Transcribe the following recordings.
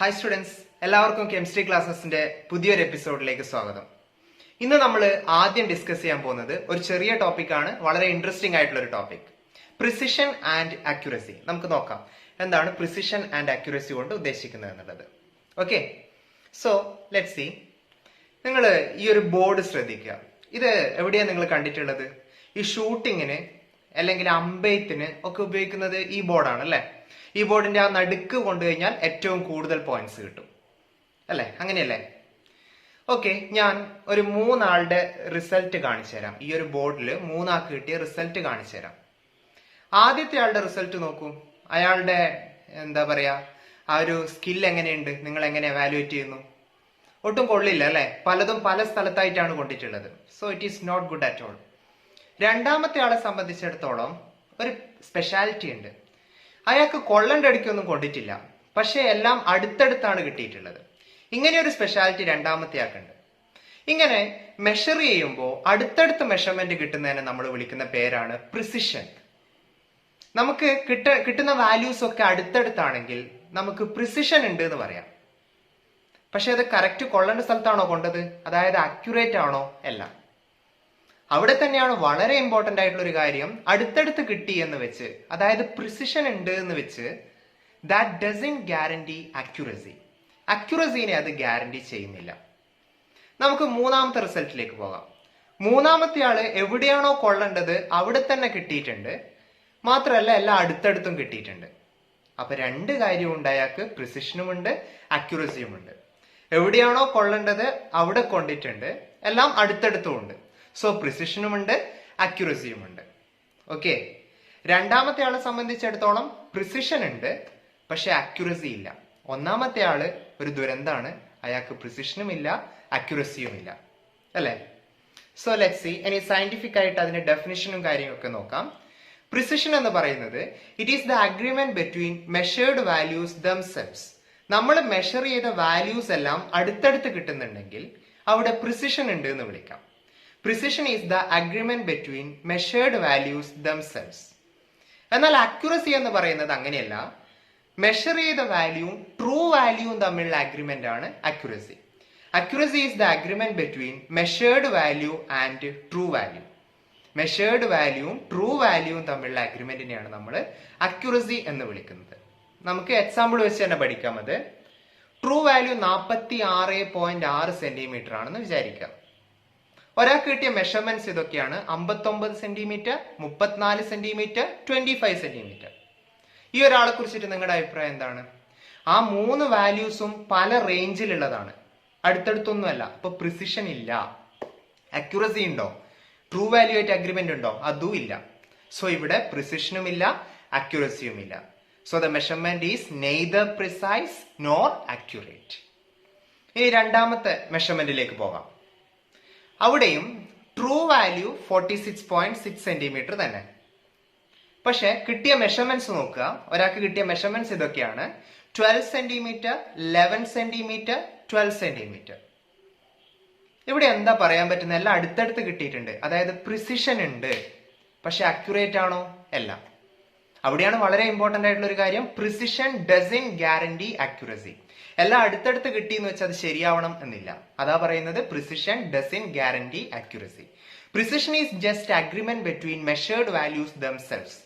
Hi students, എല്ലാവർക്കും chemistry ക്ലാസ്സസിന്റെ പുതിയൊരു എപ്പിസോഡിലേക്ക് സ്വാഗതം. ഇന്ന് നമ്മൾ ആദ്യം ഡിസ്കസ് ചെയ്യാൻ പോകുന്നത് ഒരു ചെറിയ ടോപ്പിക്കാണ്, വളരെ ഇൻട്രസ്റ്റിംഗ് ആയിട്ടുള്ള ഒരു ടോപ്പിക്, പ്രിസിഷൻ ആൻഡ് അക്യുറസി. നമുക്ക് നോക്കാം എന്താണ് പ്രിസിഷൻ ആൻഡ് അക്യുറസി കൊണ്ട് ഉദ്ദേശിക്കുന്നത് എന്നുള്ളത്. Okay, so let's see. നിങ്ങൾ ഈ ഒരു ബോർഡ് ശ്രദ്ധിക്കുക. ഇത് എവിടെയാണ് നിങ്ങൾ കണ്ടിട്ടുള്ളത്? ഈ ഷൂട്ടിങ്ങിന് അല്ലെങ്കിൽ അമ്പെയ്ത്തിന് ഒക്കെ ഉപയോഗിക്കുന്നത് ഈ ബോർഡാണ് അല്ലെ. ഈ ബോർഡിന്റെ ആ നടുക്ക് കൊണ്ടുകഴിഞ്ഞാൽ ഏറ്റവും കൂടുതൽ പോയിന്റ്സ് കിട്ടും അല്ലെ, അങ്ങനെയല്ലേ? ഓക്കെ, ഞാൻ ഒരു മൂന്നാളുടെ റിസൾട്ട് കാണിച്ചു തരാം. ഈ ഒരു ബോർഡിൽ മൂന്നാൾക്ക് കിട്ടിയ റിസൾട്ട് കാണിച്ചു തരാം. ആദ്യത്തെ ആളുടെ റിസൾട്ട് നോക്കൂ. അയാളുടെ എന്താ പറയാ, ആ ഒരു സ്കിൽ എങ്ങനെയുണ്ട്? നിങ്ങൾ എങ്ങനെ എവാലുവേറ്റ് ചെയ്യുന്നു? ഒട്ടും കൊള്ളില്ല അല്ലെ. പലതും പല സ്ഥലത്തായിട്ടാണ് കൊണ്ടിട്ടുള്ളത്. So it is not good at all. രണ്ടാമത്തെ ആളെ സംബന്ധിച്ചിടത്തോളം ഒരു സ്പെഷ്യാലിറ്റി ഉണ്ട്. അയാൾക്ക് കൊള്ളന്റെ അടിക്കൊന്നും കൊണ്ടിട്ടില്ല, പക്ഷെ എല്ലാം അടുത്തടുത്താണ് കിട്ടിയിട്ടുള്ളത്. ഇങ്ങനെ ഒരു സ്പെഷ്യാലിറ്റി രണ്ടാമത്തെ ആൾക്കുണ്ട്. ഇങ്ങനെ മെഷർ ചെയ്യുമ്പോൾ അടുത്തടുത്ത് മെഷർമെന്റ് കിട്ടുന്നതിനെ നമ്മൾ വിളിക്കുന്ന പേരാണ് പ്രിസിഷൻ. നമുക്ക് കിട്ടുന്ന വാല്യൂസ് ഒക്കെ അടുത്തടുത്താണെങ്കിൽ നമുക്ക് പ്രിസിഷൻ ഉണ്ട് എന്ന് പറയാം. പക്ഷെ അത് കറക്റ്റ് കൊള്ളേണ്ട സ്ഥലത്താണോ കൊണ്ടത്? അതായത് അക്യുറേറ്റ് ആണോ? അല്ല. അവിടെ തന്നെയാണ് വളരെ ഇമ്പോർട്ടന്റ് ആയിട്ടുള്ള ഒരു കാര്യം. അടുത്തടുത്ത് കിട്ടി എന്ന് വെച്ച്, അതായത് പ്രിസിഷൻ ഉണ്ട് എന്ന് വെച്ച്, ദാറ്റ് ഡസന്റ് ഗ്യാരണ്ടി അക്യുറസി. അക്യുറസിനെ അത് ഗ്യാരണ്ടി ചെയ്യുന്നില്ല. നമുക്ക് മൂന്നാമത്തെ റിസൾട്ടിലേക്ക് പോകാം. മൂന്നാമത്തെ ആള് എവിടെയാണോ കൊള്ളേണ്ടത് അവിടെ തന്നെ കിട്ടിയിട്ടുണ്ട്, മാത്രമല്ല എല്ലാം അടുത്തടുത്തും കിട്ടിയിട്ടുണ്ട്. അപ്പൊ രണ്ട് കാര്യമുണ്ട്. അയാൾക്ക് പ്രിസിഷനുമുണ്ട് അക്യുറസിയുമുണ്ട്. എവിടെയാണോ കൊള്ളേണ്ടത് അവിടെ കൊണ്ടിട്ടുണ്ട്, എല്ലാം അടുത്തടുത്തും ഉണ്ട്. സോ പ്രിസിഷനുമുണ്ട് അക്യുറസിയുമുണ്ട്. ഓക്കെ, രണ്ടാമത്തെ ആളെ സംബന്ധിച്ചിടത്തോളം പ്രിസിഷൻ ഉണ്ട്, പക്ഷെ അക്യുറസി ഇല്ല. ഒന്നാമത്തെ ആള് ഒരു ദുരന്താണ്. അയാൾക്ക് പ്രിസിഷനും ഇല്ല അക്യുറസിയും ഇല്ല അല്ലെ. So let's see. ഇനി സയന്റിഫിക് ആയിട്ട് അതിന്റെ ഡെഫിനിഷനും കാര്യങ്ങളൊക്കെ നോക്കാം. പ്രിസിഷൻ എന്ന് പറയുന്നത് it is the agreement between measured values themselves. നമ്മൾ മെഷർ ചെയ്ത വാല്യൂസ് എല്ലാം അടുത്തടുത്ത് കിട്ടുന്നുണ്ടെങ്കിൽ അവിടെ പ്രിസിഷൻ ഉണ്ട് എന്ന് വിളിക്കാം. Precision is the agreement between measured values themselves. എന്നാൽ അക്യുറസി എന്ന് പറയുന്നത് അങ്ങനെയല്ല. മെഷർ ചെയ്ത വാല്യൂവും ട്രൂ വാല്യൂവും തമ്മിലുള്ള അഗ്രിമെന്റ് ആണ് accuracy. Accuracy is the agreement between measured value and true value. Measured വാല്യൂവും ട്രൂ വാല്യൂവും തമ്മിലുള്ള അഗ്രിമെന്റിനെയാണ് നമ്മൾ അക്യുറസി എന്ന് വിളിക്കുന്നത്. നമുക്ക് എക്സാമ്പിൾ വെച്ച് തന്നെ പഠിക്കാം. അത് ട്രൂ വാല്യൂ 46.6 സെന്റിമീറ്റർ ആണെന്ന് വിചാരിക്കാം. ഒരാൾക്ക് കിട്ടിയ മെഷർമെന്റ്സ് ഇതൊക്കെയാണ്: 59 സെന്റിമീറ്റർ, 34 സെന്റിമീറ്റർ, 25 സെന്റിമീറ്റർ. ഈ ഒരാളെ കുറിച്ചിട്ട് നിങ്ങളുടെ അഭിപ്രായം എന്താണ്? ആ മൂന്ന് വാല്യൂസും പല റേഞ്ചിലുള്ളതാണ്, അടുത്തടുത്തൊന്നുമല്ല. അപ്പൊ പ്രിസിഷൻ ഇല്ല. അക്യുറസി ഉണ്ടോ? ട്രൂ വാല്യൂ ആയിട്ട് അഗ്രിമെന്റ് ഉണ്ടോ? അതും ഇല്ല. സോ ഇവിടെ പ്രിസിഷനും ഇല്ല അക്യുറസിയും ഇല്ല. So the measurement is neither precise nor accurate. ഇനി രണ്ടാമത്തെ മെഷർമെന്റിലേക്ക് പോകാം. അവിടെയും ട്രൂ വാല്യൂ 46.6 സെന്റിമീറ്റർ തന്നെ. പക്ഷെ കിട്ടിയ മെഷർമെന്റ്സ് നോക്കുക. ഒരാൾക്ക് കിട്ടിയ മെഷർമെന്റ്സ് ഇതൊക്കെയാണ്: 12 സെന്റിമീറ്റർ, 11 സെന്റിമീറ്റർ, 12 സെന്റിമീറ്റർ. ഇവിടെ എന്താ പറയാൻ പറ്റുന്നത്? എല്ലാം അടുത്തടുത്ത് കിട്ടിയിട്ടുണ്ട്, അതായത് പ്രിസിഷൻ ഉണ്ട്. പക്ഷെ അക്യുറേറ്റ് ആണോ? അല്ല. അവിടെയാണ് വളരെ ഇമ്പോർട്ടന്റ് ആയിട്ടുള്ള ഒരു കാര്യം. Precision doesn't guarantee accuracy. എല്ലാം അടുത്തടുത്ത് കിട്ടി എന്ന് വെച്ചാൽ അത് ശരിയാവണം എന്നില്ല. അതാ പറയുന്നത് precision doesn't guarantee accuracy. Precision is just agreement between measured values themselves.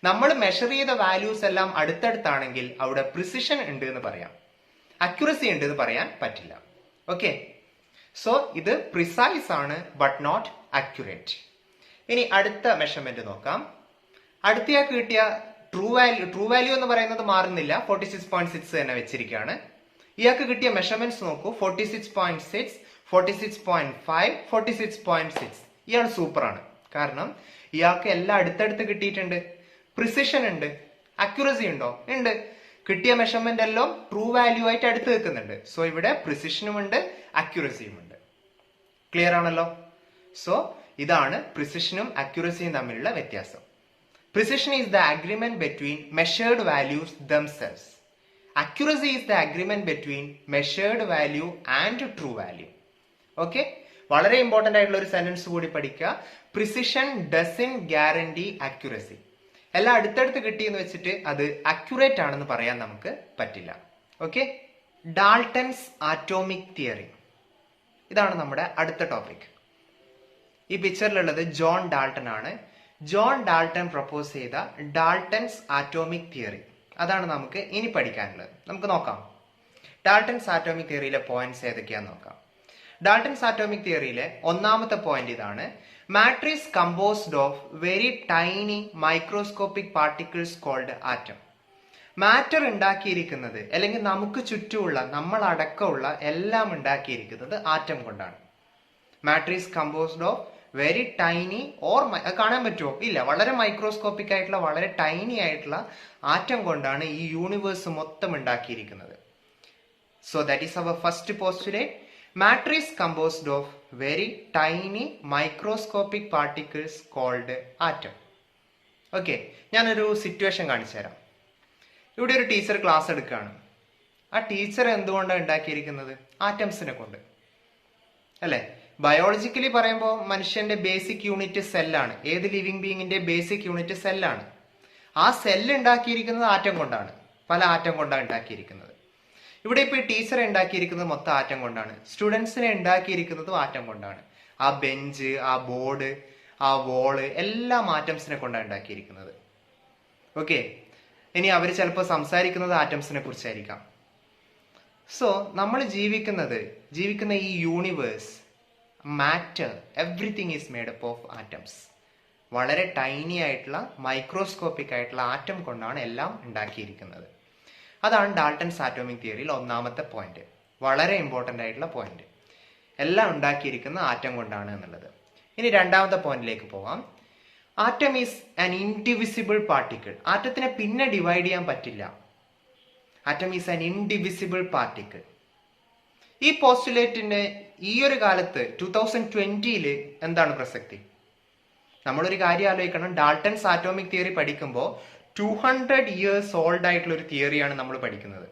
നമ്മൾ മെഷർ ചെയ്ത വാല്യൂസ് എല്ലാം അടുത്തടുത്താണെങ്കിൽ അവിടെ പ്രിസിഷൻ ഉണ്ട് എന്ന് പറയാം. അക്യുറസി ഉണ്ട് എന്ന് പറയാൻ പറ്റില്ല. ഓക്കെ, സോ ഇത് പ്രിസൈസ് ആണ് ബട്ട് നോട്ട് അക്യുറേറ്റ്. ഇനി അടുത്ത മെഷർമെന്റ് നോക്കാം. അടുത്തയാൾക്ക് കിട്ടിയ ട്രൂ വാല്യൂ എന്ന് പറയുന്നത് മാറുന്നില്ല, 46.6 തന്നെ വെച്ചിരിക്കുകയാണ്. ഇയാൾക്ക് കിട്ടിയ മെഷർമെന്റ്സ് നോക്കൂ: 46.6, 46.5, 46.6. ഇയാൾ സൂപ്പറാണ്. കാരണം ഇയാൾക്ക് എല്ലാം അടുത്തടുത്ത് കിട്ടിയിട്ടുണ്ട്, പ്രിസിഷൻ ഉണ്ട്. അക്യുറസി ഉണ്ടോ? ഉണ്ട്. കിട്ടിയ മെഷർമെന്റ് എല്ലാം ട്രൂ വാല്യൂ ആയിട്ട് അടുത്ത് നിൽക്കുന്നുണ്ട്. സോ ഇവിടെ പ്രിസിഷനും ഉണ്ട് അക്യുറസിയും ഉണ്ട്. ക്ലിയർ ആണല്ലോ? സോ ഇതാണ് പ്രിസിഷനും അക്യുറസിയും തമ്മിലുള്ള വ്യത്യാസം. Precision is the agreement between measured values themselves. Accuracy is the agreement between measured value and true value. Okay? വളരെ ഇമ്പോർട്ടന്റ് ആയിട്ടുള്ള ഒരു സെന്റൻസ് കൂടി പഠിക്കുക. Precision doesn't guarantee accuracy. എല്ലാം അടുത്തടുത്ത് കിട്ടിയെന്ന് വെച്ചിട്ട് അത് അക്യുറേറ്റ് ആണെന്ന് പറയാൻ നമുക്ക് പറ്റില്ല. ഓക്കെ? Dalton's atomic theory. ഇതാണ് നമ്മുടെ അടുത്ത ടോപ്പിക്. ഈ പിക്ചറിലുള്ളത് ജോൺ ഡാൾട്ടൺ ആണ്. ജോൺ ഡാൾട്ടൺ പ്രപ്പോസ് ചെയ്ത ഡാൾട്ടൻസ് ആറ്റോമിക് തിയറി, അതാണ് നമുക്ക് ഇനി പഠിക്കാനുള്ളത്. നമുക്ക് നോക്കാം ഡാൾട്ടൻസ് ആറ്റോമിക് തിയറിയിലെ പോയിന്റ്സ് ഏതൊക്കെയാന്ന് നോക്കാം. ഡാൾട്ടൻസ് ആറ്റോമിക് തിയറിയിലെ ഒന്നാമത്തെ പോയിന്റ് ഇതാണ്: matter is composed of very tiny microscopic particles called atom. Matter ഉണ്ടാക്കിയിരിക്കുന്നത്, അല്ലെങ്കിൽ നമുക്ക് ചുറ്റുമുള്ള, നമ്മൾ അടക്കമുള്ള എല്ലാം ഉണ്ടാക്കിയിരിക്കുന്നത് ആറ്റം കൊണ്ടാണ്. Matter is composed of very tiny or, കാണാൻ പറ്റുമോ? ഇല്ല. വളരെ മൈക്രോസ്കോപ്പിക് ആയിട്ടുള്ള, വളരെ ടൈനി ആയിട്ടുള്ള ആറ്റം കൊണ്ടാണ് ഈ യൂണിവേഴ്സ് മൊത്തം ഉണ്ടാക്കിയിരിക്കുന്നത്. So that is our first postulate. Matter is composed of very tiny microscopic particles called atom. Okay, ഞാനൊരു സിറ്റുവേഷൻ കാണിച്ചു തരാം. ഇവിടെ ഒരു ടീച്ചർ ക്ലാസ് എടുക്കുകയാണ്. ആ ടീച്ചർ എന്തുകൊണ്ടാണ് ഉണ്ടാക്കിയിരിക്കുന്നത്? ആറ്റംസിനെ കൊണ്ട്, അല്ലെ? ബയോളജിക്കലി പറയുമ്പോൾ മനുഷ്യന്റെ ബേസിക് യൂണിറ്റ് സെല്ലാണ്. ഏത് ലിവിങ് ബീയിങ്ങിന്റെ ബേസിക് യൂണിറ്റ് സെല്ലാണ്. ആ സെല്ല് ഉണ്ടാക്കിയിരിക്കുന്നത് ആറ്റം കൊണ്ടാണ്. പല ആറ്റം കൊണ്ടാണ് ഉണ്ടാക്കിയിരിക്കുന്നത്. ഇവിടെ ഇപ്പൊ ഈ ടീച്ചറെ ഉണ്ടാക്കിയിരിക്കുന്നത് മൊത്തം ആറ്റം കൊണ്ടാണ്. സ്റ്റുഡൻസിനെ ഉണ്ടാക്കിയിരിക്കുന്നതും ആറ്റം കൊണ്ടാണ്. ആ ബെഞ്ച്, ആ ബോർഡ്, ആ വോള് എല്ലാം ആറ്റംസിനെ കൊണ്ടാണ് ഉണ്ടാക്കിയിരിക്കുന്നത്. ഓക്കെ, ഇനി അവർ ചിലപ്പോൾ സംസാരിക്കുന്നത് ആറ്റംസിനെ കുറിച്ചായിരിക്കാം. സോ നമ്മൾ ജീവിക്കുന്ന ഈ universe, matter, everything is made up of atoms. വളരെ ടൈനി ആയിട്ടുള്ള, മൈക്രോസ്കോപ്പിക് ആയിട്ടുള്ള ആറ്റം കൊണ്ടാണ് എല്ലാം ഉണ്ടാക്കിയിരിക്കുന്നത്. അതാണ് ഡാൾട്ടൻസ് ആറ്റോമിക് തിയറിയിൽ ഒന്നാമത്തെ പോയിന്റ്, വളരെ ഇമ്പോർട്ടൻ്റ് ആയിട്ടുള്ള പോയിന്റ്. എല്ലാം ഉണ്ടാക്കിയിരിക്കുന്ന ആറ്റം കൊണ്ടാണ് എന്നുള്ളത്. ഇനി രണ്ടാമത്തെ പോയിന്റിലേക്ക് പോവാം. Atom is an indivisible particle. ആറ്റത്തിനെ പിന്നെ ഡിവൈഡ് ചെയ്യാൻ പറ്റില്ല. Atom is an indivisible particle. ഈ പോസ്റ്റുലേറ്റിന്റെ ഈ ഒരു കാലത്ത് 2020 എന്താണ് പ്രസക്തി? നമ്മളൊരു കാര്യം ആലോചിക്കണം. ഡാൾട്ടൻസ് ആറ്റോമിക് തിയറി പഠിക്കുമ്പോൾ 200 years ഓൾഡ് ആയിട്ടുള്ള ഒരു തിയറിയാണ് നമ്മൾ പഠിക്കുന്നത്.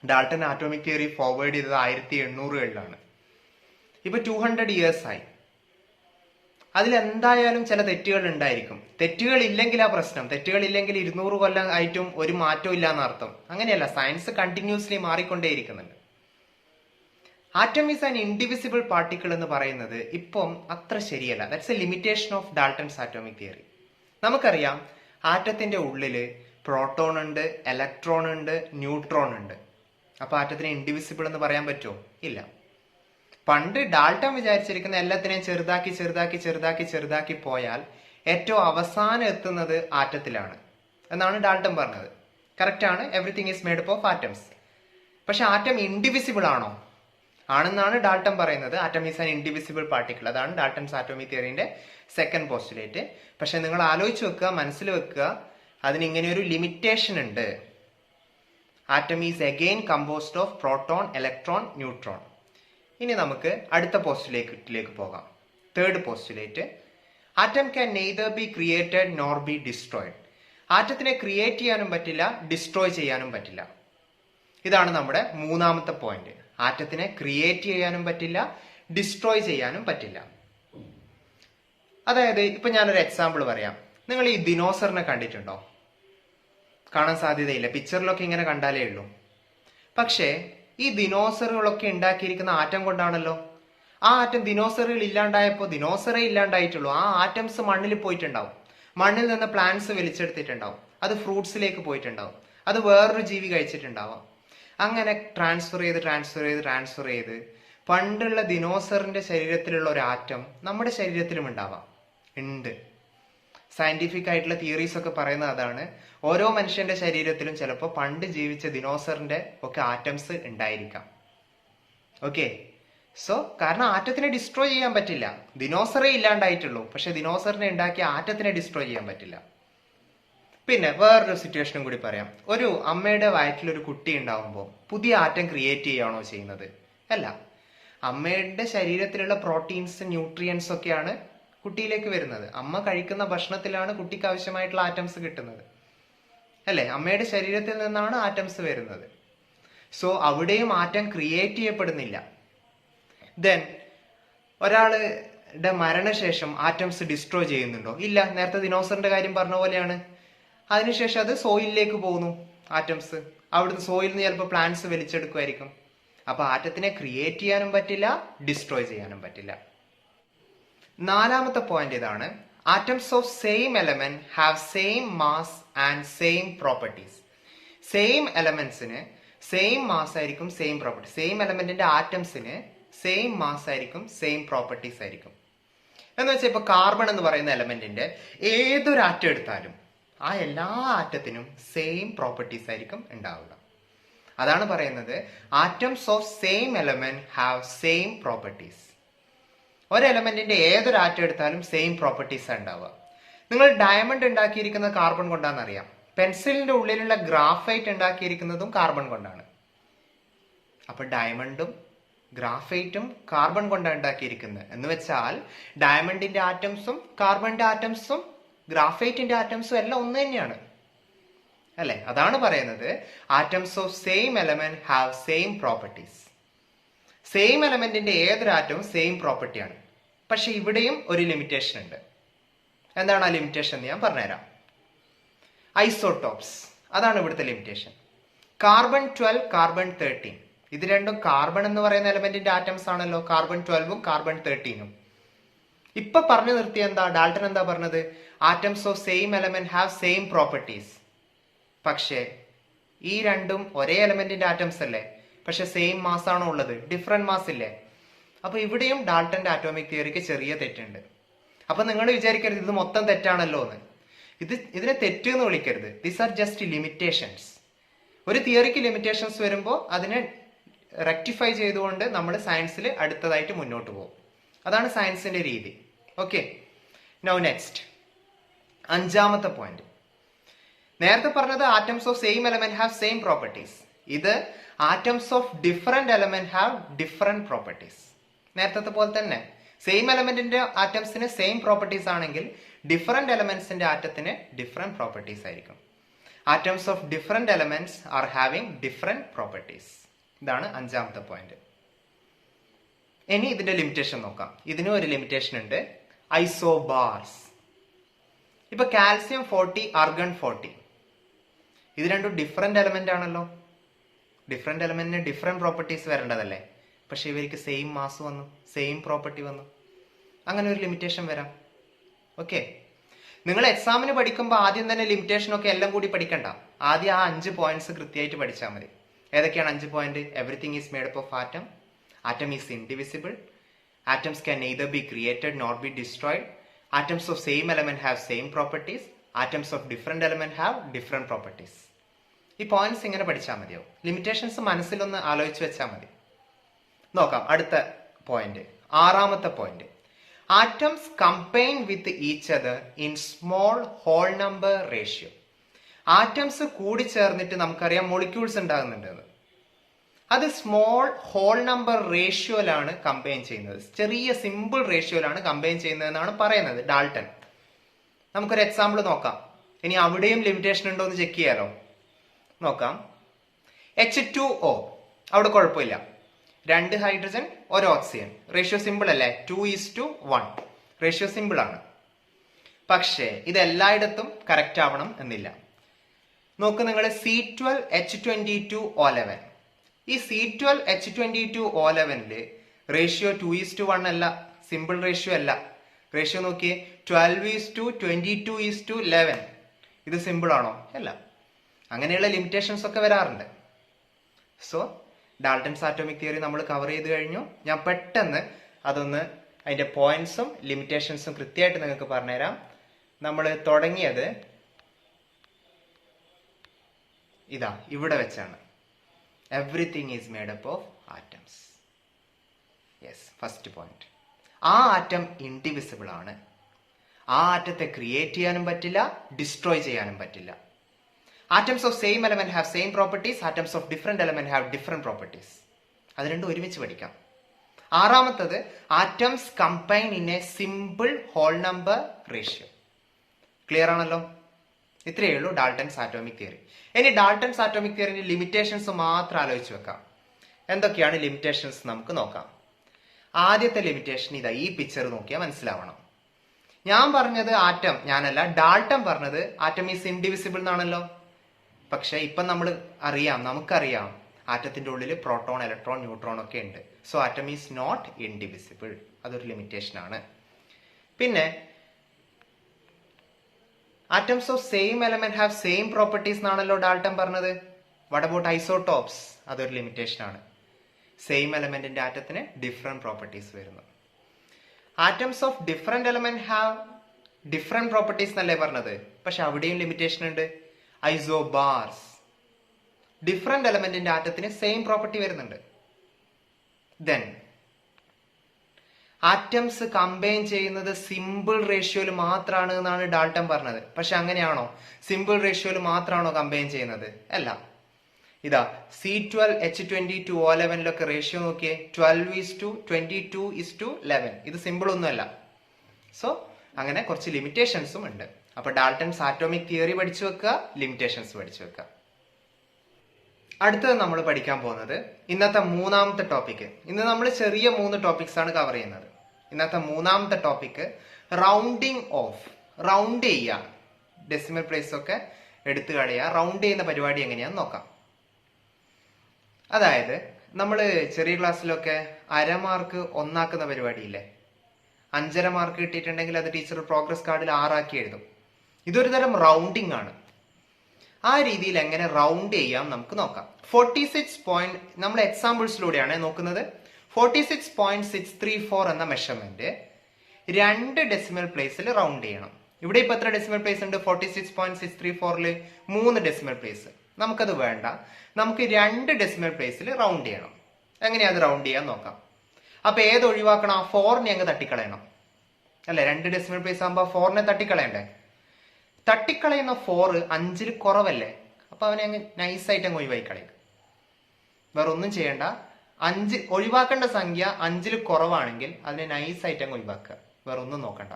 ഡാൾട്ടൻ ആറ്റോമിക് തിയറി ഫോർവേഡ് ചെയ്തത് 1800കളിലാണ്. ഇപ്പൊ 200 years ആയി. അതിലെന്തായാലും ചില തെറ്റുകൾ ഉണ്ടായിരിക്കും. തെറ്റുകൾ ഇല്ലെങ്കിൽ ആ പ്രശ്നം. തെറ്റുകൾ ഇല്ലെങ്കിൽ 200 കൊല്ലം ആയിട്ടും ഒരു മാറ്റവും ഇല്ല എന്നർത്ഥം. അങ്ങനെയല്ല, സയൻസ് കണ്ടിന്യൂസ്ലി മാറിക്കൊണ്ടേയിരിക്കുന്നുണ്ട്. Atom is an indivisible particle എന്ന് പറയുന്നത് ഇപ്പം അത്ര ശരിയല്ല. That's a limitation of Dalton's atomic theory. നമുക്കറിയാം, ആറ്റത്തിന്റെ ഉള്ളില് പ്രോട്ടോൺ ഉണ്ട്, ഇലക്ട്രോൺ ഉണ്ട്, ന്യൂട്രോൺ ഉണ്ട്. അപ്പൊ ആറ്റത്തിനെ ഇൻഡിവിസിബിൾ എന്ന് പറയാൻ പറ്റുമോ? ഇല്ല. പണ്ട് ഡാൾട്ടൺ വിചാരിച്ചിരിക്കുന്ന എല്ലാത്തിനെയും ചെറുതാക്കി ചെറുതാക്കി ചെറുതാക്കി ചെറുതാക്കി പോയാൽ ഏറ്റവും അവസാനം എത്തുന്നത് ആറ്റത്തിലാണ് എന്നാണ് ഡാൾട്ടൺ പറഞ്ഞത്. കറക്റ്റ് ആണ്. Everything is made up of atoms. പക്ഷെ ആറ്റം ഇൻഡിവിസിബിൾ ആണോ? ആണെന്നാണ് ഡാൾട്ടൺ പറയുന്നത്. Atom is an indivisible particle. അതാണ് ഡാൾട്ടൻസ് ആറ്റോമിക് തിയറിന്റെ സെക്കൻഡ് പോസ്റ്റുലേറ്റ്. പക്ഷെ നിങ്ങൾ ആലോചിച്ച് വെക്കുക, മനസ്സിൽ വെക്കുക, അതിന് ഇങ്ങനെ ഒരു ലിമിറ്റേഷൻ ഉണ്ട്. Atom is again composed of proton, electron, neutron. ഇനി നമുക്ക് അടുത്ത പോസ്റ്റുലേറ്റിലേക്ക് പോകാം. Third postulate: atom can neither be created nor be destroyed. ആറ്റത്തിനെ ക്രിയേറ്റ് ചെയ്യാനും പറ്റില്ല, ഡിസ്ട്രോയ് ചെയ്യാനും പറ്റില്ല. ഇതാണ് നമ്മുടെ മൂന്നാമത്തെ പോയിന്റ്. ആറ്റത്തിനെ ക്രിയേറ്റ് ചെയ്യാനും പറ്റില്ല, ഡിസ്ട്രോയ് ചെയ്യാനും പറ്റില്ല. അതായത് ഇപ്പൊ ഞാനൊരു എക്സാമ്പിൾ പറയാം. നിങ്ങൾ ഈ ദിനോസറിനെ കണ്ടിട്ടുണ്ടോ? കാണാൻ സാധ്യതയില്ല. പിക്ചറിലൊക്കെ ഇങ്ങനെ കണ്ടാലേ ഉള്ളൂ. പക്ഷേ ഈ ദിനോസറുകളൊക്കെ ഉണ്ടാക്കിയിരിക്കുന്ന ആറ്റം കൊണ്ടാണല്ലോ. ആ ആറ്റം ദിനോസറുകൾ ഇല്ലാണ്ടായപ്പോൾ ദിനോസറേ ഇല്ലാണ്ടായിട്ടുള്ളൂ. ആ ആറ്റംസ് മണ്ണിൽ പോയിട്ടുണ്ടാവും. മണ്ണിൽ നിന്ന് പ്ലാന്റ്സ് വലിച്ചെടുത്തിട്ടുണ്ടാവും. അത് ഫ്രൂട്ട്സിലേക്ക് പോയിട്ടുണ്ടാവും. അത് വേറൊരു ജീവി കഴിച്ചിട്ടുണ്ടാവാം. അങ്ങനെ ട്രാൻസ്ഫർ ചെയ്ത് പണ്ടുള്ള ദിനോസറിന്റെ ശരീരത്തിലുള്ള ഒരു ആറ്റം നമ്മുടെ ശരീരത്തിലും ഉണ്ട്. സയന്റിഫിക് ആയിട്ടുള്ള തിയറീസ് ഒക്കെ പറയുന്നത് അതാണ്. ഓരോ മനുഷ്യന്റെ ശരീരത്തിലും ചിലപ്പോൾ പണ്ട് ജീവിച്ച ദിനോസറിന്റെ ഒക്കെ ആറ്റംസ് ഉണ്ടായിരിക്കാം. ഓക്കെ, സോ കാരണം ആറ്റത്തിനെ ഡിസ്ട്രോയ് ചെയ്യാൻ പറ്റില്ല. ദിനോസറേ ഇല്ലാണ്ടായിട്ടുള്ളൂ. പക്ഷെ ദിനോസറിനെ ഉണ്ടാക്കിയ ആറ്റത്തിനെ ഡിസ്ട്രോയ് ചെയ്യാൻ പറ്റില്ല. പിന്നെ വേറൊരു സിറ്റുവേഷനും കൂടി പറയാം. ഒരു അമ്മയുടെ വയറ്റിൽ ഒരു കുട്ടി ഉണ്ടാവുമ്പോൾ പുതിയ ആറ്റം ക്രിയേറ്റ് ചെയ്യുകയാണോ ചെയ്യുന്നത്? അല്ല. അമ്മയുടെ ശരീരത്തിലുള്ള പ്രോട്ടീൻസ്, ന്യൂട്രിയൻസ് ഒക്കെയാണ് കുട്ടിയിലേക്ക് വരുന്നത്. അമ്മ കഴിക്കുന്ന ഭക്ഷണത്തിലാണ് കുട്ടിക്ക് ആവശ്യമായിട്ടുള്ള ആറ്റംസ് കിട്ടുന്നത്, അല്ലെ? അമ്മയുടെ ശരീരത്തിൽ നിന്നാണ് ആറ്റംസ് വരുന്നത്. സോ അവിടെയും ആറ്റം ക്രിയേറ്റ് ചെയ്യപ്പെടുന്നില്ല. ദെൻ ഒരാളുടെ മരണശേഷം ആറ്റംസ് ഡിസ്ട്രോയ് ചെയ്യുന്നുണ്ടോ? ഇല്ല. നേരത്തെ ദിനോസറിന്റെ കാര്യം പറഞ്ഞ പോലെയാണ്. അതിനുശേഷം അത് സോയിലിലേക്ക് പോകുന്നു ആറ്റംസ്. അവിടുന്ന് സോയിൽ നിന്ന് ചിലപ്പോൾ പ്ലാന്റ്സ് വലിച്ചെടുക്കുമായിരിക്കും. അപ്പൊ ആറ്റത്തിനെ ക്രിയേറ്റ് ചെയ്യാനും പറ്റില്ല, ഡിസ്ട്രോയ് ചെയ്യാനും പറ്റില്ല. നാലാമത്തെ പോയിന്റ് ഇതാണ്, atoms of same element have same mass and same properties. Same എലമെന്റ്സിന് സെയിം മാസ് ആയിരിക്കും, സെയിം പ്രോപ്പർട്ടി. സെയിം എലമെന്റിന്റെ ആറ്റംസിന് സെയിം മാസ് ആയിരിക്കും, സെയിം പ്രോപ്പർട്ടീസ് ആയിരിക്കും. എന്ന് വെച്ചാൽ ഇപ്പൊ കാർബൺ എന്ന് പറയുന്ന എലമെന്റിന്റെ ഏതൊരു ആറ്റം എടുത്താലും ആ എല്ലാ ആറ്റത്തിനും സെയിം പ്രോപ്പർട്ടീസ് ആയിരിക്കും ഉണ്ടാവുക. അതാണ് പറയുന്നത് atoms of same element have same properties. ഒരു എലമെന്റിന്റെ ഏതൊരു ആറ്റം എടുത്താലും സെയിം പ്രോപ്പർട്ടീസ് ഉണ്ടാവുക. നിങ്ങൾ ഡയമണ്ട് ഉണ്ടാക്കിയിരിക്കുന്നത് കാർബൺ കൊണ്ടാണെന്നറിയാം. പെൻസിലിന്റെ ഉള്ളിലുള്ള ഗ്രാഫൈറ്റ് ഉണ്ടാക്കിയിരിക്കുന്നതും കാർബൺ കൊണ്ടാണ്. അപ്പൊ ഡയമണ്ടും ഗ്രാഫൈറ്റും കാർബൺ കൊണ്ടാണ് ഉണ്ടാക്കിയിരിക്കുന്നത്. എന്ന് വെച്ചാൽ ഡയമണ്ടിന്റെ ആറ്റംസും കാർബണിന്റെ ആറ്റംസും ഗ്രാഫൈറ്റിന്റെ ആറ്റംസും എല്ലാം ഒന്ന് തന്നെയാണ്, അല്ലെ? അതാണ് പറയുന്നത് atoms of same element have same properties. Same എലമെന്റിന്റെ ഏതൊരു ആറ്റവും സെയിം പ്രോപ്പർട്ടിയാണ്. പക്ഷെ ഇവിടെയും ഒരു ലിമിറ്റേഷൻ ഉണ്ട്. എന്താണ് ആ ലിമിറ്റേഷൻ എന്ന് ഞാൻ പറഞ്ഞുതരാം. ഐസോടോപ്സ്, അതാണ് ഇവിടുത്തെ ലിമിറ്റേഷൻ. കാർബൺ 12, കാർബൺ 13, ഇത് രണ്ടും കാർബൺ എന്ന് പറയുന്ന എലമെന്റിന്റെ ആറ്റംസ് ആണല്ലോ, കാർബൺ 12ഉം കാർബൺ 13ഉം. ഇപ്പൊ പറഞ്ഞു നിർത്തിയ എന്താ, ഡാൾട്ടൺ എന്താ പറഞ്ഞത്? Atoms of same element have same properties. പക്ഷേ ഈ രണ്ടും ഒരേ എലമെന്റിന്റെ ആറ്റംസ് അല്ലേ, പക്ഷെ സെയിം മാസ് ആണോ ഉള്ളത്? ഡിഫറെന്റ് മാസ് ഇല്ലേ? അപ്പൊ ഇവിടെയും ഡാൾട്ടന്റെ ആറ്റോമിക് തിയറിക്ക് ചെറിയ തെറ്റുണ്ട്. അപ്പൊ നിങ്ങൾ വിചാരിക്കരുത് ഇത് മൊത്തം തെറ്റാണല്ലോ എന്ന്. ഇതിനെ തെറ്റ് എന്ന് വിളിക്കരുത്. These are just limitations. ഒരു തിയറിക്ക് ലിമിറ്റേഷൻസ് വരുമ്പോൾ അതിനെ റെക്ടിഫൈ ചെയ്തുകൊണ്ട് നമ്മൾ സയൻസിൽ അടുത്തതായിട്ട് മുന്നോട്ട് പോകും. അതാണ് സയൻസിന്റെ രീതി. ഓക്കെ, നൗ നെക്സ്റ്റ്, അഞ്ചാമത്തെ പോയിന്റ്. നേരത്തെ പറഞ്ഞത് atoms of same element have same properties. ഇത് atoms of different element have different properties. നേരത്തെ പോലെ തന്നെ സെയിം എലമെന്റിന്റെ ആറ്റംസിന് സെയിം പ്രോപ്പർട്ടീസ് ആണെങ്കിൽ ഡിഫറെന്റ് എലമെന്റ്സിന്റെ ആറ്റത്തിന് ഡിഫറെന്റ് പ്രോപ്പർട്ടീസ് ആയിരിക്കും. Atoms of different elements are having different properties. ഇതാണ് അഞ്ചാമത്തെ പോയിന്റ്. ഇനി ഇതിന്റെ ലിമിറ്റേഷൻ നോക്കാം. ഇതിനും ഒരു ലിമിറ്റേഷൻ ഉണ്ട്, ഐസോബാർസ്. ഇപ്പൊ കാൽസ്യം 40, ആർഗൺ 40, ഇത് രണ്ടും ഡിഫറെന്റ് എലമെന്റ് ആണല്ലോ. ഡിഫറെന്റ് എലമെന്റിന് ഡിഫറെന്റ് പ്രോപ്പർട്ടീസ് വരേണ്ടതല്ലേ? പക്ഷെ ഇവർക്ക് സെയിം മാസ് വന്നു, സെയിം പ്രോപ്പർട്ടി വന്നു. അങ്ങനെ ഒരു ലിമിറ്റേഷൻ വരാം. ഓക്കെ, നിങ്ങൾ എക്സാമിന് പഠിക്കുമ്പോൾ ആദ്യം തന്നെ ലിമിറ്റേഷൻ ഒക്കെ എല്ലാം കൂടി പഠിക്കണ്ട. ആദ്യം ആ 5 പോയിന്റ്സ് കൃത്യമായിട്ട് പഠിച്ചാൽ മതി. ഏതൊക്കെയാണ് 5 point? Everything is made up of atom, atom is indivisible, atoms can neither be created nor be destroyed, atoms of same element have same properties, atoms of different element have different properties. ഈ points ഇങ്ങനെ പഠിച്ചാൽ മതിയോ? Limitations മനസ്സിലൊന്ന് ആലോചിച്ച് വെച്ചാൽ മതി. നോക്കാം അടുത്ത point, ആറാമത്തെ point. Atoms combine with each other in small whole number ratio. ആറ്റംസ് കൂടി ചേർന്നിട്ട് നമുക്കറിയാം മോളിക്യൂൾസ് ഉണ്ടാകുന്നുണ്ട്. അത് സ്മോൾ ഹോൾ നമ്പർ റേഷ്യോയിലാണ് കമ്പൈൻ ചെയ്യുന്നത്. ചെറിയ സിമ്പിൾ റേഷ്യോയിലാണ് കമ്പൈൻ ചെയ്യുന്നതെന്നാണ് പറയുന്നത് ഡാൾട്ടൺ. നമുക്കൊരു എക്സാമ്പിൾ നോക്കാം. ഇനി അവിടെയും ലിമിറ്റേഷൻ ഉണ്ടോ എന്ന് ചെക്ക് ചെയ്യാലോ. നോക്കാം. H2O, അവിടെ കുഴപ്പമില്ല. 2 ഹൈഡ്രജൻ 1 ഓക്സിജൻ, റേഷ്യോ സിമ്പിൾ അല്ലേ? 2:1 റേഷ്യോ സിമ്പിൾ ആണ്. പക്ഷേ ഇത് എല്ലായിടത്തും കറക്റ്റ് ആവണം എന്നില്ല. നോക്ക് നിങ്ങൾ, C12H22O11. ഈ C12H22O11 റേഷ്യോ 2:1 അല്ല, സിമ്പിൾ റേഷ്യോ അല്ല. റേഷ്യോ നോക്കിയേ, 12:22:11. ഇത് സിമ്പിൾ ആണോ? അല്ല. അങ്ങനെയുള്ള ലിമിറ്റേഷൻസ് ഒക്കെ വരാറുണ്ട്. സോ ഡാൾട്ടൺസ് ആറ്റോമിക് തിയറി നമ്മൾ കവർ ചെയ്ത് കഴിഞ്ഞു. ഞാൻ പെട്ടെന്ന് അതൊന്ന് അതിന്റെ പോയിന്റ്സും ലിമിറ്റേഷൻസും കൃത്യമായിട്ട് നിങ്ങൾക്ക് പറഞ്ഞുതരാം. നമ്മൾ തുടങ്ങിയത് ഇതാ ഇവിടെ വെച്ചാണ്. Everything is made up of atoms. Yes, first point. ആ ആറ്റം ഇൻഡിവിസിബിൾ ആണ്. ആ ആറ്റത്തെ ക്രിയേറ്റ് ചെയ്യാനും പറ്റില്ല, ഡിസ്ട്രോയ് ചെയ്യാനും പറ്റില്ല. Atoms of same element have same properties, atoms of different element have different properties. അത് രണ്ടും ഒരുമിച്ച് പഠിക്കാം. ആറാമത്തത്, atoms combine in a simple whole number ratio. Clear ആണല്ലോ? ഇത്രയേ ഉള്ളൂ ഡാൾട്ടൺസ് ആറ്റോമിക് തിയറി. ഇനി ഡാൾട്ടൺസ് ആറ്റോമിക് തിയറിന്റെ ലിമിറ്റേഷൻസ് മാത്രം ആലോചിച്ച് വെക്കാം. എന്തൊക്കെയാണ് ലിമിറ്റേഷൻസ് നമുക്ക് നോക്കാം. ആദ്യത്തെ ലിമിറ്റേഷൻ ഇതാ, ഈ പിക്ചർ നോക്കിയാൽ മനസ്സിലാവണം. ഞാൻ പറഞ്ഞത് ആറ്റം, ഞാനല്ല, ഡാൾട്ടൺ പറഞ്ഞത് ആറ്റം ഈസ് ഇൻഡിവിസിബിൾ എന്നാണല്ലോ. പക്ഷെ ഇപ്പം നമുക്കറിയാം ആറ്റത്തിന്റെ ഉള്ളിൽ പ്രോട്ടോൺ, ഇലക്ട്രോൺ, ന്യൂട്രോൺ ഒക്കെ ഉണ്ട്. So atom is not indivisible. അതൊരു ലിമിറ്റേഷൻ ആണ്. പിന്നെ atoms of same element have same properties എന്നാണല്ലോ ഡാൾട്ടൺ പറഞ്ഞത്. What about isotopes? അതൊരു ലിമിറ്റേഷൻ ആണ്. സെയിം എലമെന്റിന്റെ ആറ്റത്തിന് ഡിഫറെന്റ് പ്രോപ്പർട്ടീസ് വരുന്നു. Atoms of different element have different properties എന്നല്ലേ പറഞ്ഞത്. പക്ഷെ അവിടെയും ലിമിറ്റേഷൻ ഉണ്ട്. ഐസോബാർസ്, ഡിഫറെന്റ് എലമെന്റിന്റെ ആറ്റത്തിന് സെയിം പ്രോപ്പർട്ടി വരുന്നുണ്ട്. ദെൻ ആറ്റംസ് കമ്പൈൻ ചെയ്യുന്നത് സിമ്പിൾ റേഷ്യോയിൽ മാത്രമാണ് എന്നാണ് ഡാൾട്ടൺ പറഞ്ഞത്. പക്ഷെ അങ്ങനെയാണോ? സിമ്പിൾ റേഷ്യോയിൽ മാത്രമാണോ കമ്പൈൻ ചെയ്യുന്നത്? അല്ല. ഇതാ C12H22O11 റേഷ്യോ നോക്കിയേ, 12:22:11. ഇത് സിമ്പിൾ ഒന്നുമല്ല. സോ അങ്ങനെ കുറച്ച് ലിമിറ്റേഷൻസും ഉണ്ട്. അപ്പൊ ഡാൾട്ടൺസ് ആറ്റോമിക് തിയറി പഠിച്ചു വെക്കുക, ലിമിറ്റേഷൻസ് പഠിച്ചു വെക്കുക. അടുത്തത് നമ്മൾ പഠിക്കാൻ പോകുന്നത് ഇന്നത്തെ മൂന്നാമത്തെ ടോപ്പിക്. ഇന്ന് നമ്മൾ ചെറിയ 3 ടോപ്പിക്സ് ആണ് കവർ ചെയ്യുന്നത്. ഇന്നത്തെ മൂന്നാമത്തെ ടോപ്പിക് റൗണ്ടിങ് ഓഫ്. റൗണ്ട് ചെയ്യുക, ഡെസിമൽ പ്ലേസ് ഒക്കെ എടുത്തു കളയുക. റൗണ്ട് ചെയ്യുന്ന പരിപാടി എങ്ങനെയാന്ന് നോക്കാം. അതായത് നമ്മൾ ചെറിയ ക്ലാസ്സിലൊക്കെ അരമാർക്ക് ഒന്നാക്കുന്ന പരിപാടിയില്ലേ, 5.5 മാർക്ക് കിട്ടിയിട്ടുണ്ടെങ്കിൽ അത് ടീച്ചർ പ്രോഗ്രസ് കാർഡിൽ 6 ആക്കി എഴുതും. ഇതൊരു തരം റൗണ്ടിങ് ആണ്. ആ രീതിയിൽ എങ്ങനെ റൗണ്ട് ചെയ്യാം നമുക്ക് നോക്കാം. 46 നമ്മൾ എക്സാമ്പിൾസിലൂടെയാണ് നോക്കുന്നത്. 46.634 എന്ന മെഷർമെന്റ് 2 ഡെസിമൽ പ്ലേസിൽ റൗണ്ട് ചെയ്യണം. ഇവിടെ ഇപ്പൊ എത്ര ഡെസിമൽ പ്ലേസ് ഉണ്ട്? 46.634 3 ഡെസിമൽ പ്ലേസ്. നമുക്കത് വേണ്ട, നമുക്ക് 2 ഡെസിമൽ പ്ലേസിൽ റൗണ്ട് ചെയ്യണം. എങ്ങനെയാ അത് റൗണ്ട് ചെയ്യാൻ നോക്കാം. അപ്പൊ ഏത് ഒഴിവാക്കണം? 4നെ അങ്ങ് തട്ടിക്കളയണം അല്ലെ. 2 ഡെസിമൽ പ്ലേസ് ആകുമ്പോ 4നെ തട്ടിക്കളയണ്ടേ. തട്ടിക്കളയുന്ന 4 5ൽ കുറവല്ലേ. അപ്പൊ അവനെ അങ്ങ് നൈസായിട്ട് അങ്ങ് ഒഴിവാക്കി കളയും. വേറെ ഒന്നും ചെയ്യണ്ട. 5 ഒഴിവാക്കേണ്ട സംഖ്യ 5ൽ കുറവാണെങ്കിൽ അതിനെ നൈസായിട്ട് അങ്ങ് ഒഴിവാക്കുക. വേറെ ഒന്നും നോക്കണ്ട.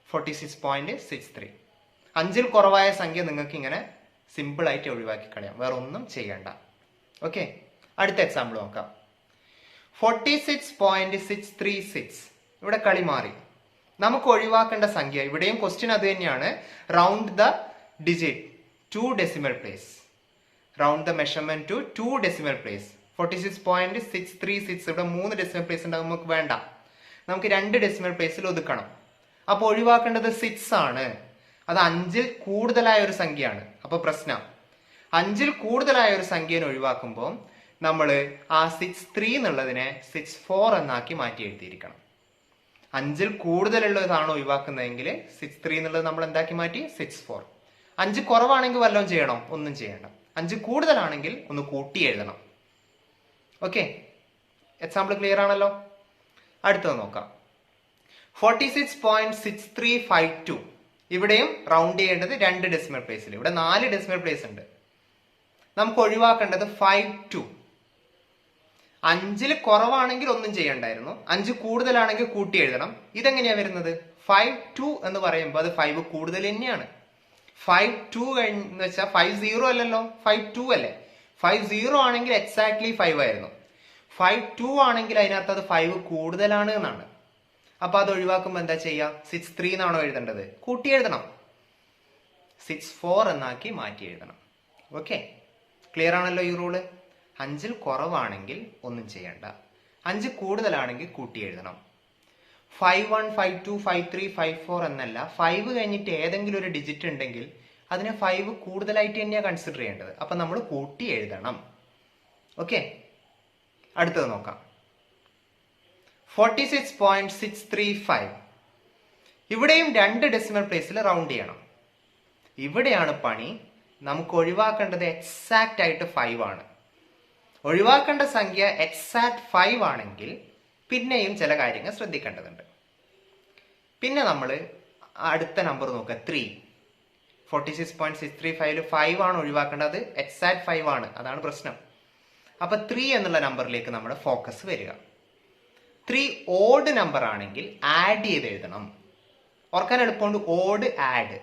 46.63 5ൽ കുറവായ സംഖ്യ നിങ്ങൾക്ക് ഇങ്ങനെ സിമ്പിൾ ആയിട്ട് ഒഴിവാക്കി കളയാം. വേറെ ഒന്നും ചെയ്യണ്ട. ഓക്കെ, അടുത്ത എക്സാമ്പിൾ നോക്കാം. 46.636. ഇവിടെ കളി മാറി. നമുക്ക് ഒഴിവാക്കേണ്ട സംഖ്യ, ഇവിടെയും ക്വസ്റ്റ്യൻ അത് തന്നെയാണ്. Round the digit 2 decimal place. Round the measurement to 2 decimal place. 46.636 ഇവിടെ 3 ഡെസിമൽ പ്ലേസ് ഉണ്ടാകും. നമുക്ക് വേണ്ട, നമുക്ക് 2 ഡെസിമൽ പ്ലേസിൽ ഒതുക്കണം. അപ്പൊ ഒഴിവാക്കേണ്ടത് 6 ആണ്. അത് 5ൽ കൂടുതലായ ഒരു സംഖ്യയാണ്. അപ്പൊ പ്രശ്നം, 5ൽ കൂടുതലായ ഒരു സംഖ്യനെ ഒഴിവാക്കുമ്പോൾ നമ്മൾ ആ 63 എന്നുള്ളതിനെ 64 എന്നാക്കി മാറ്റി എഴുതിയിരിക്കണം. 5ൽ കൂടുതലുള്ളതാണ് ഒഴിവാക്കുന്നതെങ്കിൽ 63 എന്നുള്ളത് നമ്മൾ എന്താക്കി മാറ്റി? 64. 5 കുറവാണെങ്കിൽ വല്ലതും ചെയ്യണോ? ഒന്നും ചെയ്യണം. 5 കൂടുതലാണെങ്കിൽ ഒന്ന് കൂട്ടി എഴുതണം. ഓക്കെ, എക്സാമ്പിൾ ക്ലിയർ ആണല്ലോ. അടുത്തത് നോക്കാം. 46.6352. ഇവിടെയും റൗണ്ട് ചെയ്യേണ്ടത് 2 ഡെസിമൽ പ്ലേസിൽ. ഇവിടെ 4 ഡെസിമൽ പ്ലേസ് ഉണ്ട്. നമുക്ക് ഒഴിവാക്കേണ്ടത് 52. 5ൽ കുറവാണെങ്കിൽ ഒന്നും ചെയ്യണ്ടായിരുന്നു. 5 കൂടുതലാണെങ്കിൽ കൂട്ടി എഴുതണം. ഇതെങ്ങനെയാ വരുന്നത്? 52 എന്ന് പറയുമ്പോൾ അത് 5 കൂടുതൽ തന്നെയാണ്. 52 എന്ന് വെച്ചാൽ 50 അല്ലല്ലോ, 52 അല്ലേ. 50 ആണെങ്കിൽ എക്സാക്ട്ലി 5 ആയിരുന്നു. 52 ആണെങ്കിൽ അതിനകത്ത് അത് 5 കൂടുതലാണ് എന്നാണ്. അപ്പൊ അത് ഒഴിവാക്കുമ്പോൾ എന്താ ചെയ്യാ? 63 എന്നാണോ എഴുതേണ്ടത്? കൂട്ടി എഴുതണം. 64 എന്നാക്കി മാറ്റി എഴുതണം. ഓക്കെ, ക്ലിയർ ആണല്ലോ ഈ റൂള്. 5ൽ കുറവാണെങ്കിൽ ഒന്നും ചെയ്യണ്ട. 5 കൂടുതലാണെങ്കിൽ കൂട്ടി എഴുതണം. 51, 52, 53, 54 എന്നല്ല. 5 കഴിഞ്ഞിട്ട് ഏതെങ്കിലും ഒരു ഡിജിറ്റ് ഉണ്ടെങ്കിൽ അതിനെ 5 കൂടുതലായിട്ട് തന്നെയാണ് കൺസിഡർ ചെയ്യേണ്ടത്. അപ്പൊ നമ്മൾ കൂട്ടി എഴുതണം. ഓക്കെ, അടുത്തത് നോക്കാം. 46.635. ഇവിടെയും 2 ഡെസിമൽ പ്ലേസിൽ റൗണ്ട് ചെയ്യണം. ഇവിടെയാണ് പണി. നമുക്ക് ഒഴിവാക്കേണ്ടത് എക്സാക്റ്റ് ആയിട്ട് 5 ആണ്. ഒഴിവാക്കേണ്ട സംഖ്യ എക്സാക്ട് 5 ആണെങ്കിൽ പിന്നെയും ചില കാര്യങ്ങൾ ശ്രദ്ധിക്കേണ്ടതുണ്ട്. പിന്നെ നമ്മൾ അടുത്ത നമ്പർ നോക്കുക, 3. 46.635 5 ആണ് ഒഴിവാക്കേണ്ടത്. എക്സാക്ട് 5 ആണ്, അതാണ് പ്രശ്നം. അപ്പൊ 3 എന്നുള്ള നമ്പറിലേക്ക് നമ്മുടെ ഫോക്കസ് വരിക. 3 ഓഡ് നമ്പർ ആണെങ്കിൽ ആഡ് ചെയ്ത് എഴുതണം. ഓർക്കാൻ എളുപ്പമുണ്ട്, ഓഡ് ആഡ്.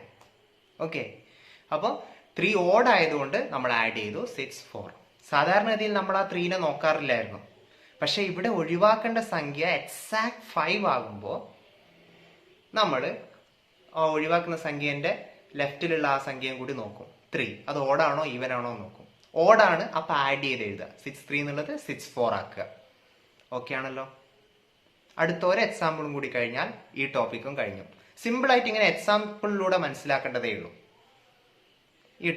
ഓക്കെ, അപ്പൊ 3 ഓഡ് ആയതുകൊണ്ട് നമ്മൾ ആഡ് ചെയ്തു 64. സാധാരണഗതിയിൽ നമ്മൾ ആ 3നെ നോക്കാറില്ലായിരുന്നു. പക്ഷെ ഇവിടെ ഒഴിവാക്കേണ്ട സംഖ്യ എക്സാക്ട് 5 ആകുമ്പോൾ നമ്മൾ ഒഴിവാക്കുന്ന സംഖ്യന്റെ ലെഫ്റ്റിലുള്ള ആ സംഖ്യയും കൂടി നോക്കും. 3. അത് ഓടാണോ ഈവൻ ആണോ എന്ന് നോക്കും. ഓടാണ്, അപ്പൊ ആഡ് ചെയ്ത് എഴുതുക. 6-3 എന്നുള്ളത് 6-4 ആക്കുക. ഓക്കെ ആണല്ലോ. അടുത്ത ഒരു എക്സാമ്പിളും കൂടി കഴിഞ്ഞാൽ ഈ ടോപ്പിക്കും കഴിഞ്ഞു. സിമ്പിൾ ആയിട്ട് ഇങ്ങനെ എക്സാമ്പിളിലൂടെ മനസ്സിലാക്കേണ്ടതേ ഉള്ളൂ. ഈ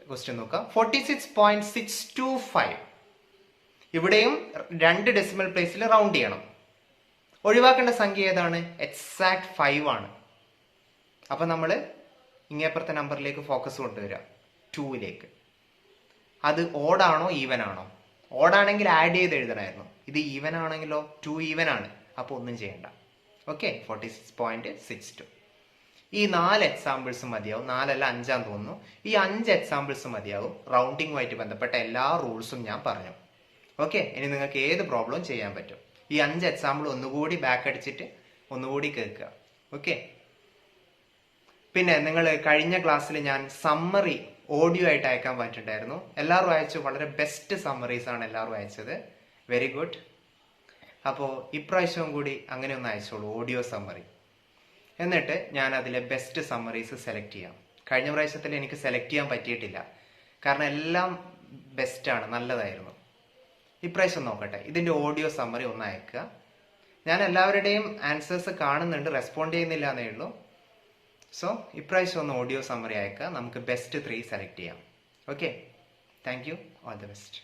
ക്വസ്റ്റ്യൻ നോക്കാം. 46.625. ഇവിടെയും 2 ഡെസിമൽ പ്ലേസിൽ റൗണ്ട് ചെയ്യണം. ഒഴിവാക്കേണ്ട സംഖ്യ ഏതാണ്? എക്സാക്ട് 5 ആണ്. അപ്പൊ നമ്മൾ ഇങ്ങേപ്പുറത്തെ നമ്പറിലേക്ക് ഫോക്കസ് കൊണ്ടുവരിക, 2ലേക്ക്. അത് ഓടാണോ ഈവൻ ആണോ? ഓടാണെങ്കിൽ ആഡ് ചെയ്ത് എഴുതണമായിരുന്നു. ഇത് ഈവൻ ആണെങ്കിലോ 2 ഈവൻ ആണ്, അപ്പൊ ഒന്നും ചെയ്യണ്ട. ഓക്കെ, 46.62. ഈ 4 എക്സാമ്പിൾസ് മതിയാവും. 4 അല്ല 5 ആണെന്ന് തോന്നുന്നു. ഈ 5 എക്സാമ്പിൾസ് മതിയാവും. റൗണ്ടിങ്ങുമായിട്ട് ബന്ധപ്പെട്ട എല്ലാ റൂൾസും ഞാൻ പറഞ്ഞു. ഓക്കെ, ഇനി നിങ്ങൾക്ക് ഏത് പ്രോബ്ലവും ചെയ്യാൻ പറ്റും. ഈ 5 എക്സാമ്പിൾ ഒന്നുകൂടി ബാക്ക് അടിച്ചിട്ട് ഒന്നുകൂടി കേൾക്കുക. ഓക്കെ. പിന്നെ നിങ്ങൾ കഴിഞ്ഞ ക്ലാസ്സിൽ ഞാൻ സമ്മറി ഓഡിയോ ആയിട്ട് അയക്കാൻ പറ്റിയിട്ടുണ്ടായിരുന്നു. എല്ലാവരും അയച്ചു. വളരെ ബെസ്റ്റ് സമ്മറീസ് ആണ് എല്ലാവരും അയച്ചത്. Very good. അപ്പോൾ ഇപ്രാവശ്യവും കൂടി അങ്ങനെ ഒന്ന് അയച്ചോളൂ, ഓഡിയോ സമ്മറി. എന്നിട്ട് ഞാൻ അതിലെ ബെസ്റ്റ് സമ്മറീസ് സെലക്ട് ചെയ്യാം. കഴിഞ്ഞ പ്രാവശ്യത്തിൽ എനിക്ക് സെലക്ട് ചെയ്യാൻ പറ്റിയിട്ടില്ല, കാരണം എല്ലാം ബെസ്റ്റാണ്, നല്ലതായിരുന്നു. ഇപ്രാവശ്യം നോക്കട്ടെ, ഇതിൻ്റെ ഓഡിയോ സമ്മറി ഒന്ന് അയക്കുക. ഞാൻ എല്ലാവരുടെയും ആൻസേഴ്സ് കാണുന്നുണ്ട്, റെസ്പോണ്ട് ചെയ്യുന്നില്ല എന്നേ ഉള്ളൂ. സോ ഇപ്രാവശ്യം ഒന്ന് ഓഡിയോ സമ്മറി അയക്കുക. നമുക്ക് ബെസ്റ്റ് 3 സെലക്ട് ചെയ്യാം. Okay, thank you, all the best.